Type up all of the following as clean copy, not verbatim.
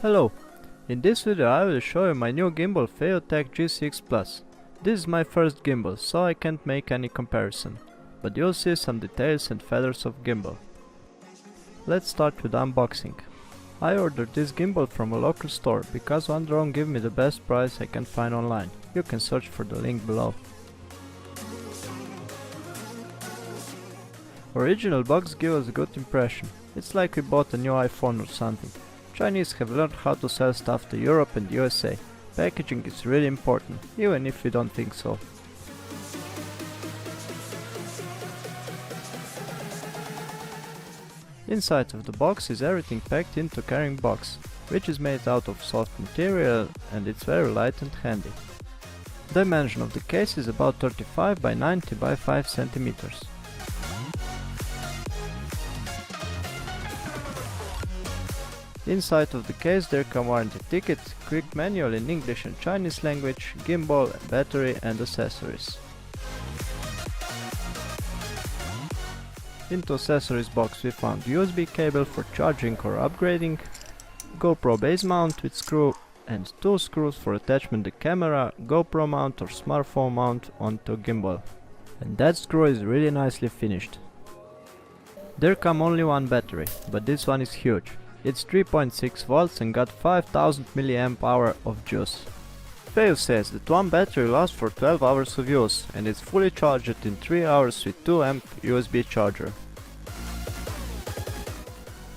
Hello! In this video I will show you my new gimbal FeiyuTech G6 Plus. This is my first gimbal, so I can't make any comparison, but you'll see some details and feathers of gimbal. Let's start with unboxing. I ordered this gimbal from a local store because one drone gave me the best price I can find online. You can search for the link below. Original box gives us a good impression. It's like we bought a new iPhone or something. Chinese have learned how to sell stuff to Europe and USA. Packaging is really important, even if you don't think so. Inside of the box is everything packed into carrying box, which is made out of soft material and it's very light and handy. Dimension of the case is about 35 by 90 by 5 centimeters. Inside of the case there come warranty ticket, quick manual in English and Chinese language, gimbal, battery and accessories. Into accessories box we found USB cable for charging or upgrading, GoPro base mount with screw and 2 screws for attachment the camera, GoPro mount or smartphone mount onto gimbal. And that screw is really nicely finished. There come only one battery, but this one is huge. It's 3.6 volts and got 5000 mAh of juice. Feiyu says that one battery lasts for 12 hours of use and is fully charged in 3 hours with 2 amp USB charger.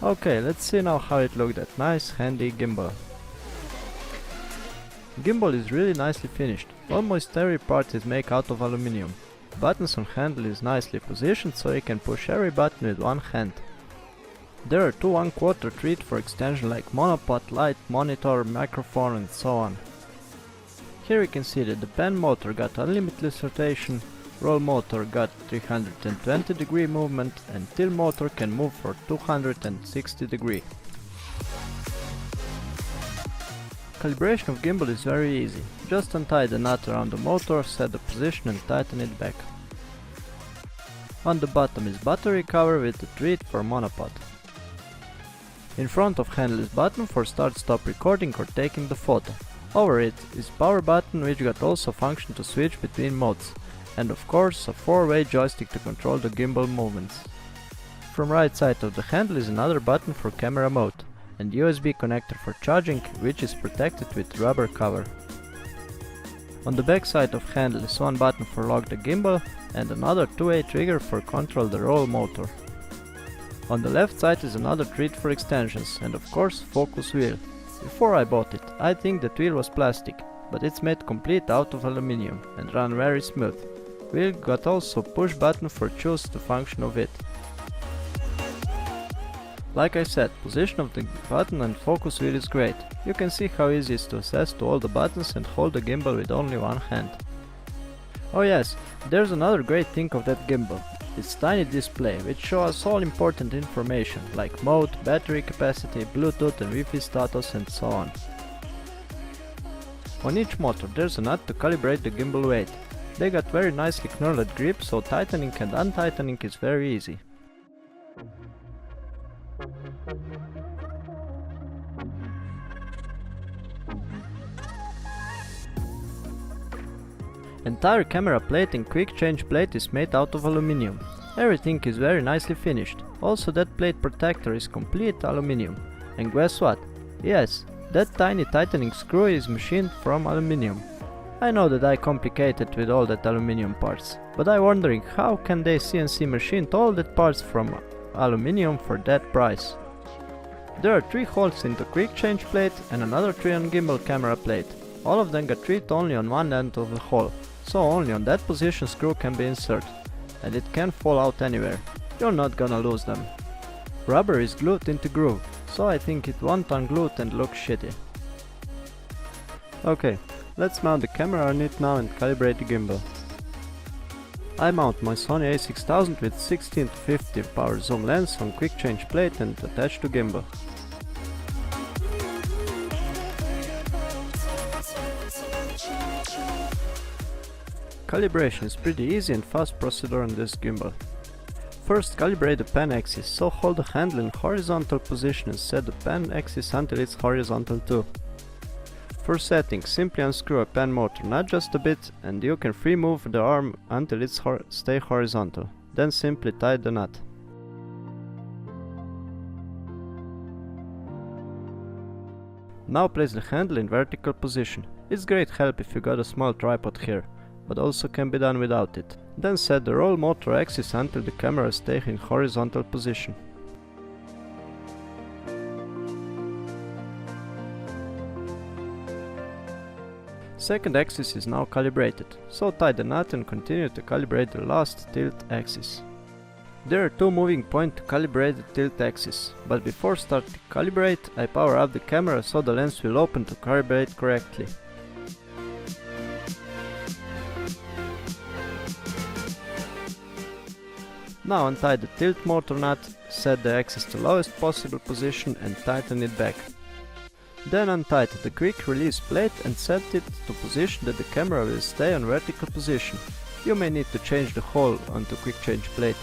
Okay, let's see now how it looked, that nice handy gimbal. Gimbal is really nicely finished. Almost every part is made out of aluminium. Buttons on handle is nicely positioned so you can push every button with one hand. There are 2 1/4 treat for extension like monopod, light, monitor, microphone and so on. Here you can see that the pen motor got unlimited rotation, roll motor got 320 degree movement and tilt motor can move for 260 degree. Calibration of gimbal is very easy. Just untie the nut around the motor, set the position and tighten it back. On the bottom is battery cover with a treat for monopod. In front of handle is button for start-stop recording or taking the photo. Over it is power button which got also function to switch between modes. And of course a 4-way joystick to control the gimbal movements. From right side of the handle is another button for camera mode and USB connector for charging which is protected with rubber cover. On the back side of handle is one button for lock the gimbal and another 2-way trigger for control the roll motor. On the left side is another treat for extensions and of course focus wheel. Before I bought it, I think that wheel was plastic, but it's made complete out of aluminium and run very smooth. Wheel got also push button for choose the function of it. Like I said, position of the button and focus wheel is great. You can see how easy it is to access to all the buttons and hold the gimbal with only one hand. Oh yes, there's another great thing of that gimbal. It's tiny display which shows all important information like mode, battery capacity, Bluetooth and Wi-Fi status and so on. On each motor there's a nut to calibrate the gimbal weight. They got very nicely knurled grip so tightening and untightening is very easy. Entire camera plate and quick change plate is made out of aluminium. Everything is very nicely finished. Also that plate protector is complete aluminium. And guess what? Yes, that tiny tightening screw is machined from aluminium. I know that I complicated with all that aluminium parts, but I'm wondering how can they CNC machined all that parts from aluminium for that price. There are 3 holes in the quick change plate and another 3 on gimbal camera plate. All of them got treat only on one end of the hole. So only on that position screw can be inserted, and it can fall out anywhere. You're not gonna lose them. Rubber is glued into groove, so I think it won't unglued and look shitty. Okay, let's mount the camera on it now and calibrate the gimbal. I mount my Sony a6000 with 16 to 50 power zoom lens on quick change plate and attach to gimbal. Calibration is pretty easy and fast procedure on this gimbal. First, calibrate the pen axis, so hold the handle in horizontal position and set the pen axis until it's horizontal too. For setting, simply unscrew a pen motor, not just a bit, and you can free move the arm until it stays horizontal. Then simply tie the knot. Now place the handle in vertical position. It's great help if you got a small tripod here, but also can be done without it. Then set the roll motor axis until the camera stays in horizontal position. Second axis is now calibrated, so tie the knot and continue to calibrate the last tilt axis. There are two moving points to calibrate the tilt axis, but before starting to calibrate, I power up the camera so the lens will open to calibrate correctly. Now untie the tilt motor nut, set the axis to lowest possible position and tighten it back. Then untighten the quick release plate and set it to position that the camera will stay on vertical position. You may need to change the hole onto quick change plate.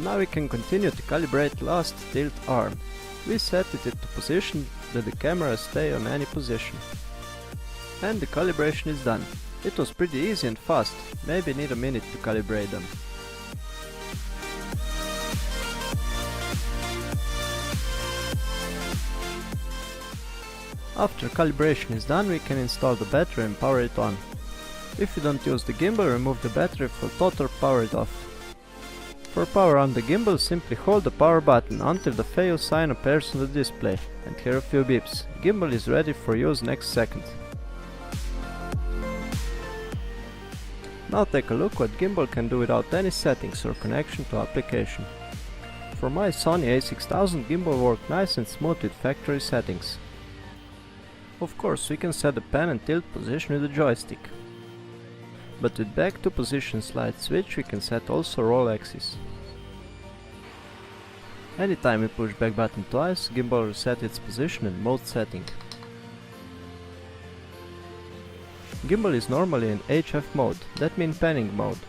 Now we can continue to calibrate last tilt arm. We set it to position that the camera stay on any position. And the calibration is done. It was pretty easy and fast, maybe need a minute to calibrate them. After calibration is done, we can install the battery and power it on. If you don't use the gimbal, remove the battery for Foto or power it off. For power on the gimbal, simply hold the power button until the feiyu sign appears on the display and hear a few beeps. Gimbal is ready for use next second. Now take a look what gimbal can do without any settings or connection to application. For my Sony a6000, gimbal worked nice and smooth with factory settings. Of course, we can set the pen and tilt position with the joystick. But with back to position slide switch we can set also roll axis. Anytime we push back button twice, gimbal reset its position and mode setting. Gimbal is normally in HF mode, that means panning mode.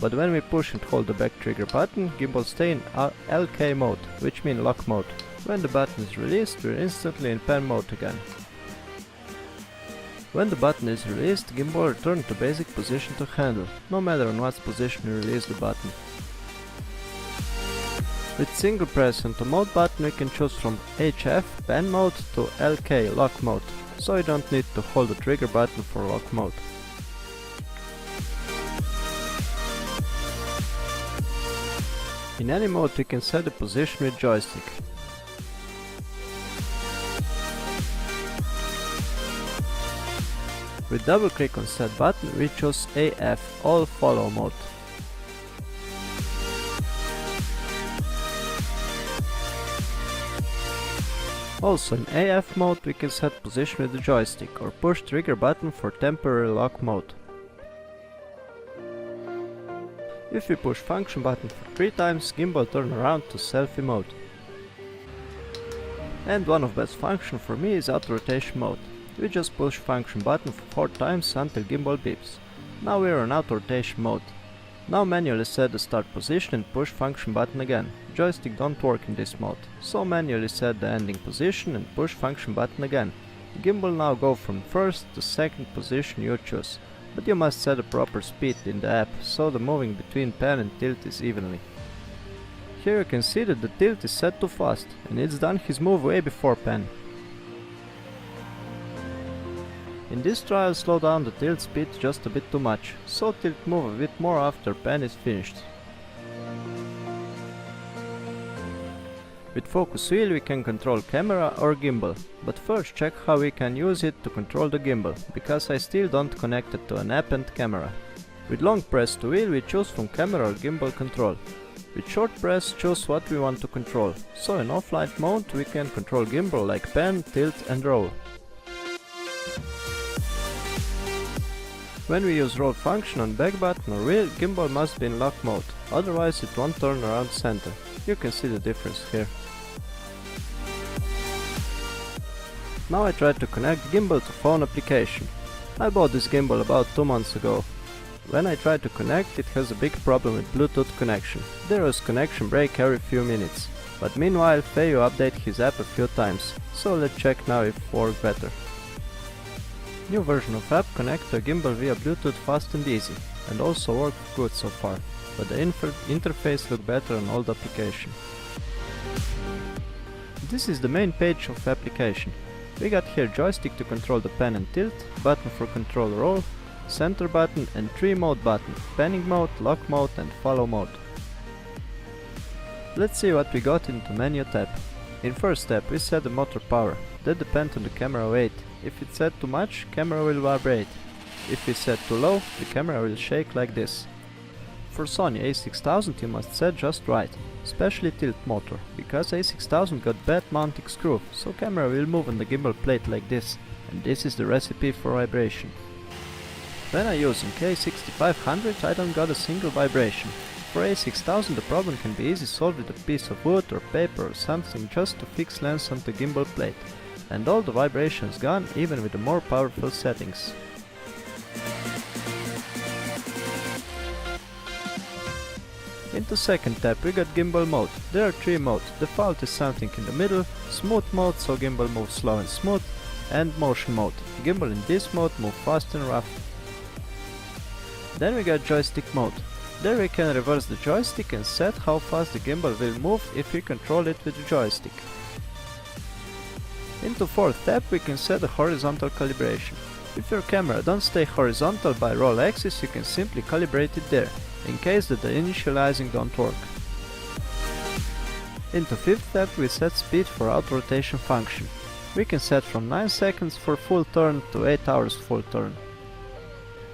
But when we push and hold the back trigger button, gimbal stay in LK mode, which means lock mode. When the button is released, we're instantly in pan mode again. When the button is released, gimbal returns to basic position to handle, no matter on what position you release the button. With single press on the mode button we can choose from HF pan mode to LK lock mode, so you don't need to hold the trigger button for lock mode. In any mode we can set the position with joystick. With double click on set button we choose AF all follow mode. Also in AF mode we can set position with the joystick or push trigger button for temporary lock mode. If we push function button for 3 times, gimbal turn around to selfie mode. And one of best function for me is auto rotation mode. We just push function button for 4 times until gimbal beeps. Now we are on auto rotation mode. Now manually set the start position and push function button again. Joystick don't work in this mode, so manually set the ending position and push function button again. Gimbal now go from first to second position you choose, but you must set a proper speed in the app, so the moving between pan and tilt is evenly. Here you can see that the tilt is set too fast, and it's done his move way before pan. In this trial slow down the tilt speed just a bit too much, so tilt move a bit more after pan is finished. With focus wheel we can control camera or gimbal, but first check how we can use it to control the gimbal, because I still don't connect it to an app and camera. With long press to wheel we choose from camera or gimbal control. With short press choose what we want to control, so in offline mode we can control gimbal like pan, tilt and roll. When we use roll function on back button or wheel, gimbal must be in lock mode, otherwise it won't turn around center. You can see the difference here. Now I tried to connect gimbal to phone application. I bought this gimbal about 2 months ago. when I try to connect, it has a big problem with Bluetooth connection. There was connection break every few minutes. But meanwhile, Feiyu updated his app a few times, so let's check now if it works better. New version of app connect to a gimbal via Bluetooth fast and easy, and also works good so far, but the interface looks better on old application. This is the main page of application. We got here joystick to control the pan and tilt, button for control roll, center button and 3 mode button, panning mode, lock mode and follow mode. Let's see what we got into menu tab. In first step we set the motor power, that depends on the camera weight. If it's set too much, camera will vibrate. If it's set too low, the camera will shake like this. For Sony a6000 you must set just right, especially tilt motor, because a6000 got bad mounting screw, so camera will move on the gimbal plate like this, and this is the recipe for vibration. When I use a6500 I don't got a single vibration. For a6000 the problem can be easy solved with a piece of wood or paper or something just to fix lens on the gimbal plate, and all the vibrations gone even with the more powerful settings. Into second tab we got gimbal mode. There are 3 modes. Default is something in the middle, smooth mode so gimbal moves slow and smooth, and motion mode. Gimbal in this mode move fast and rough. Then we got joystick mode. There we can reverse the joystick and set how fast the gimbal will move if we control it with the joystick. Into fourth tab we can set the horizontal calibration. If your camera don't stay horizontal by roll axis, you can simply calibrate it there, in case that the initializing don't work. Into fifth tab we set speed for auto rotation function. We can set from 9 seconds for full turn to 8 hours full turn.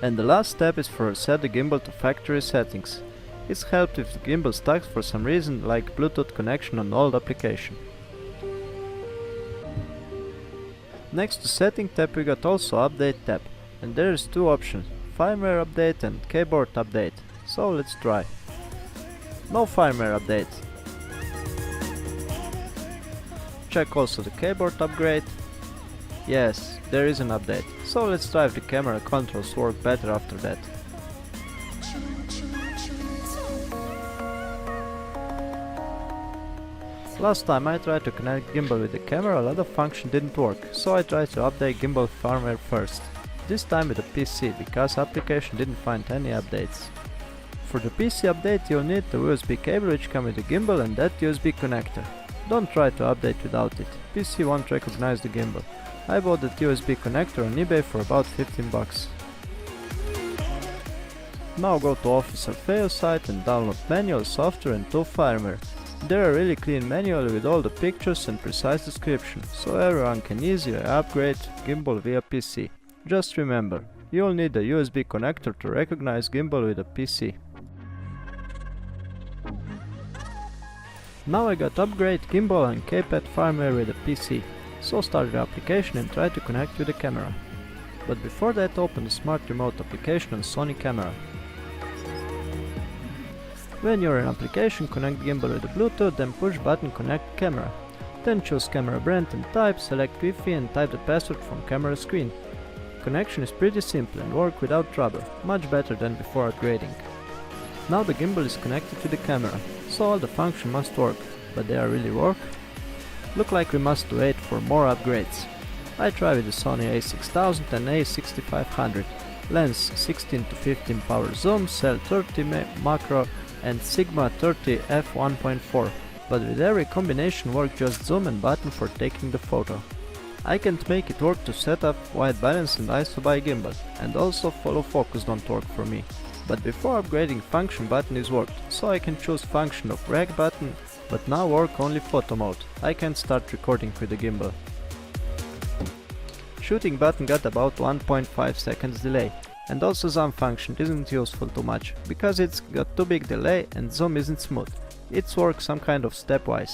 And the last step is for set the gimbal to factory settings. It's helped if the gimbal stuck for some reason, like Bluetooth connection on old application. Next to setting tab we got also update tab, and there is 2 options, firmware update and keyboard update. So let's try. No firmware update. Check also the keyboard upgrade. Yes, there is an update. So let's try if the camera controls work better after that. Last time I tried to connect gimbal with the camera, a lot of function didn't work, so I tried to update gimbal firmware first. This time with a PC, because application didn't find any updates. For the PC update you'll need the USB cable which comes with the gimbal and that USB connector. Don't try to update without it, PC won't recognize the gimbal. I bought that USB connector on eBay for about 15 bucks. Now go to official Feiyu site and download manual, software and 2 firmware. There are really clean manual with all the pictures and precise description, so everyone can easily upgrade gimbal via PC. Just remember, you'll need a USB connector to recognize gimbal with a PC. Now I got upgrade gimbal and keypad firmware with a PC. So start the application and try to connect with the camera. But before that open the smart remote application on Sony camera. When you're in application, connect gimbal with the Bluetooth, then push button connect camera. Then choose camera brand and type, select Wi-Fi and type the password from camera screen. Connection is pretty simple and work without trouble, much better than before upgrading. Now the gimbal is connected to the camera, so all the function must work, but they are really work? Look like we must wait for more upgrades. I try with the Sony a6000 and a6500. Lens 16 to 15 power zoom, cell 30 macro and Sigma 30 f1.4. But with every combination work just zoom and button for taking the photo. I can't make it work to set up white balance and ISO by gimbal, and also follow focus don't work for me. But before upgrading function button is worked, so I can choose function of rec button, but now work only photo mode. I can't start recording with the gimbal. Shooting button got about 1.5 seconds delay, and also zoom function isn't useful too much, because it's got too big delay and zoom isn't smooth. It's works some kind of stepwise.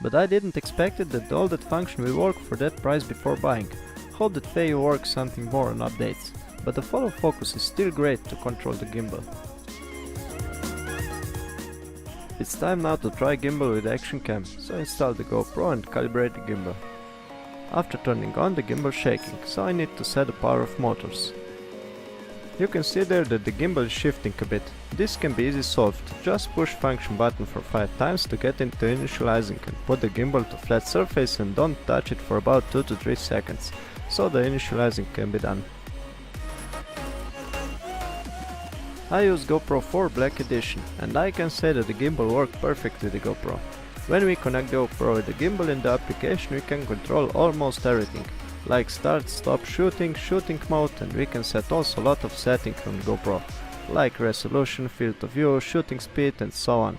But I didn't expect it that all that function will work for that price before buying. Hope that Feiyu works something more on updates, but the follow focus is still great to control the gimbal. It's time now to try gimbal with action cam, so install the GoPro and calibrate the gimbal. After turning on, the gimbal shaking, so I need to set the power of motors. You can see there that the gimbal is shifting a bit. This can be easily solved. Just push function button for 5 times to get into initializing and put the gimbal to flat surface and don't touch it for about 2 to 3 seconds, so the initializing can be done. I use GoPro 4 Black Edition, and I can say that the gimbal worked perfectly with the GoPro. When we connect the GoPro with the gimbal in the application, we can control almost everything, like start, stop shooting, shooting mode, and we can set also a lot of settings on GoPro, like resolution, field of view, shooting speed and so on.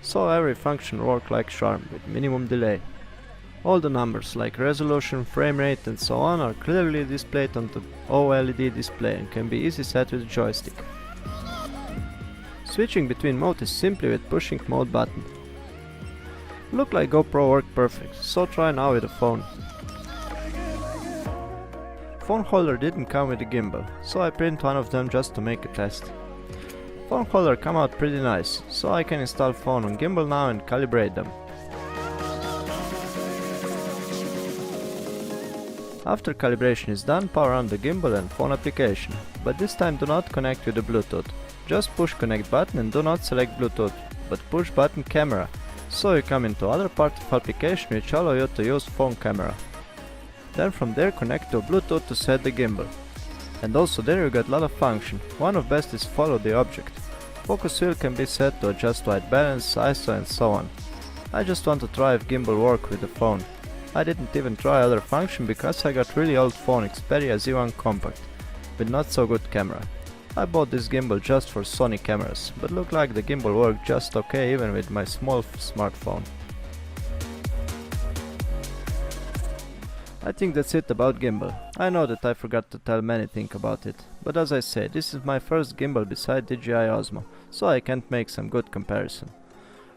So every function works like charm, with minimum delay. All the numbers like resolution, frame rate and so on are clearly displayed on the OLED display and can be easily set with the joystick. Switching between mode is simply with pushing mode button. Look like GoPro worked perfect, so try now with the phone. Phone holder didn't come with the gimbal, so I print one of them just to make a test. Phone holder come out pretty nice, so I can install phone on gimbal now and calibrate them. After calibration is done, power on the gimbal and phone application, but this time do not connect with the Bluetooth. Just push connect button and do not select Bluetooth, but push button camera, so you come into other part of application which allow you to use phone camera. Then from there connect to Bluetooth to set the gimbal. And also there you got a lot of function. One of best is follow the object. Focus wheel can be set to adjust white balance, ISO and so on. I just want to try if gimbal work with the phone. I didn't even try other function because I got really old phone Xperia Z1 Compact with not so good camera. I bought this gimbal just for Sony cameras, but look like the gimbal worked just okay even with my small smartphone. I think that's it about gimbal. I know that I forgot to tell many things about it, but as I say, this is my first gimbal beside DJI Osmo, so I can't make some good comparison.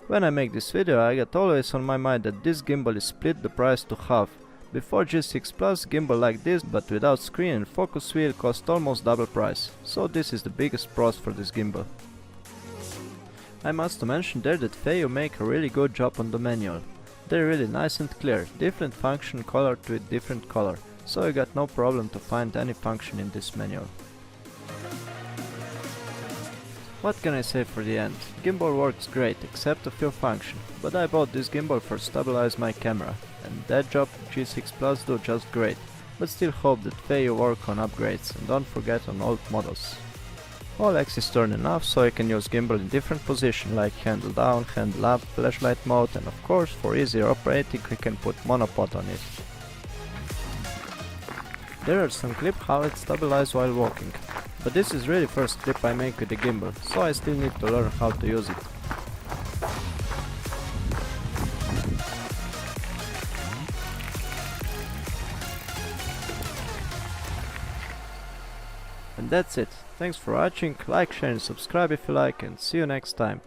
When I make this video, I get always on my mind that this gimbal is split the price to half. Before G6 Plus, gimbal like this but without screen and focus wheel cost almost double price, so this is the biggest pros for this gimbal. I must mention there that Feiyu make a really good job on the manual. They're really nice and clear, different function colored with different color, so you got no problem to find any function in this manual. What can I say for the end? Gimbal works great except a few functions, but I bought this gimbal for stabilize my camera, and that job G6 Plus do just great, but still hope that Feiyu work on upgrades and don't forget on old models. All axes turn enough so I can use gimbal in different positions like handle down, handle up, flashlight mode, and of course for easier operating we can put monopod on it. There are some clips how it stabilizes while walking, but this is really first clip I make with the gimbal, so I still need to learn how to use it. And that's it. Thanks for watching, like, share and subscribe if you like, and see you next time.